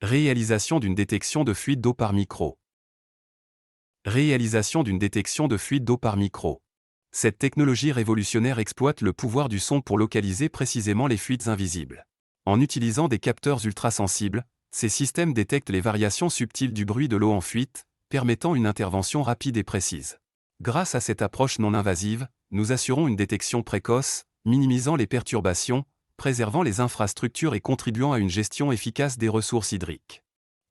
Réalisation d'une détection de fuite d'eau par micro. Réalisation d'une détection de fuite d'eau par micro. Cette technologie révolutionnaire exploite le pouvoir du son pour localiser précisément les fuites invisibles. En utilisant des capteurs ultrasensibles, ces systèmes détectent les variations subtiles du bruit de l'eau en fuite, permettant une intervention rapide et précise. Grâce à cette approche non invasive, nous assurons une détection précoce, minimisant les perturbations, préservant les infrastructures et contribuant à une gestion efficace des ressources hydriques.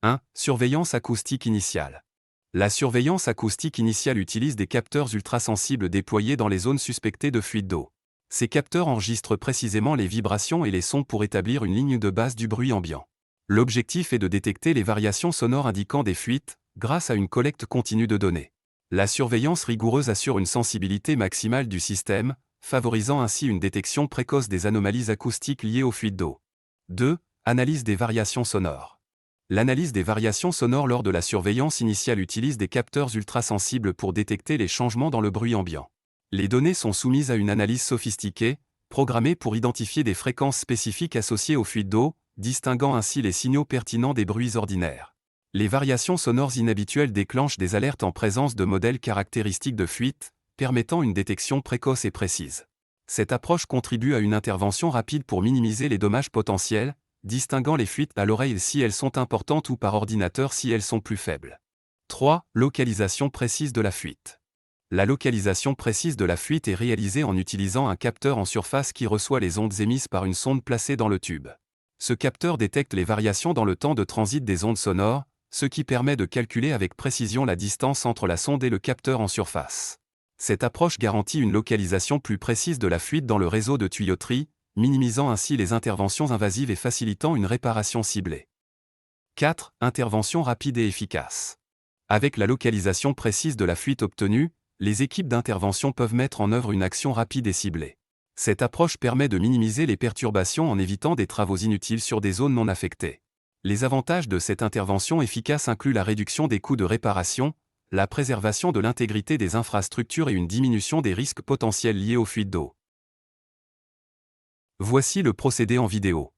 1. Surveillance acoustique initiale. La surveillance acoustique initiale utilise des capteurs ultrasensibles déployés dans les zones suspectées de fuite d'eau. Ces capteurs enregistrent précisément les vibrations et les sons pour établir une ligne de base du bruit ambiant. L'objectif est de détecter les variations sonores indiquant des fuites, grâce à une collecte continue de données. La surveillance rigoureuse assure une sensibilité maximale du système, favorisant ainsi une détection précoce des anomalies acoustiques liées aux fuites d'eau. 2. Analyse des variations sonores. L'analyse des variations sonores lors de la surveillance initiale utilise des capteurs ultrasensibles pour détecter les changements dans le bruit ambiant. Les données sont soumises à une analyse sophistiquée, programmée pour identifier des fréquences spécifiques associées aux fuites d'eau, distinguant ainsi les signaux pertinents des bruits ordinaires. Les variations sonores inhabituelles déclenchent des alertes en présence de modèles caractéristiques de fuite, permettant une détection précoce et précise. Cette approche contribue à une intervention rapide pour minimiser les dommages potentiels, distinguant les fuites à l'oreille si elles sont importantes ou par ordinateur si elles sont plus faibles. 3. Localisation précise de la fuite. La localisation précise de la fuite est réalisée en utilisant un capteur en surface qui reçoit les ondes émises par une sonde placée dans le tube. Ce capteur détecte les variations dans le temps de transit des ondes sonores, ce qui permet de calculer avec précision la distance entre la sonde et le capteur en surface. Cette approche garantit une localisation plus précise de la fuite dans le réseau de tuyauterie, minimisant ainsi les interventions invasives et facilitant une réparation ciblée. 4. Intervention rapide et efficace. Avec la localisation précise de la fuite obtenue, les équipes d'intervention peuvent mettre en œuvre une action rapide et ciblée. Cette approche permet de minimiser les perturbations en évitant des travaux inutiles sur des zones non affectées. Les avantages de cette intervention efficace incluent la réduction des coûts de réparation, la préservation de l'intégrité des infrastructures et une diminution des risques potentiels liés aux fuites d'eau. Voici le procédé en vidéo.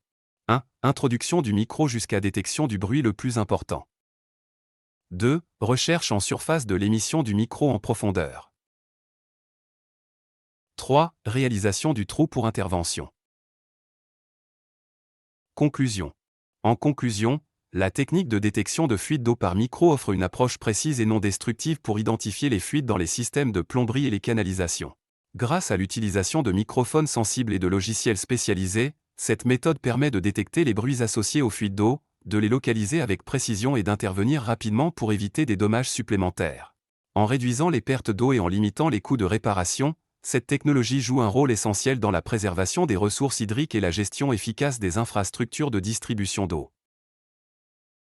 1. Introduction du micro jusqu'à détection du bruit le plus important. 2. Recherche en surface de l'émission du micro en profondeur. 3. Réalisation du trou pour intervention. Conclusion. En conclusion, la technique de détection de fuite d'eau par micro offre une approche précise et non destructive pour identifier les fuites dans les systèmes de plomberie et les canalisations. Grâce à l'utilisation de microphones sensibles et de logiciels spécialisés, cette méthode permet de détecter les bruits associés aux fuites d'eau, de les localiser avec précision et d'intervenir rapidement pour éviter des dommages supplémentaires. En réduisant les pertes d'eau et en limitant les coûts de réparation, cette technologie joue un rôle essentiel dans la préservation des ressources hydriques et la gestion efficace des infrastructures de distribution d'eau.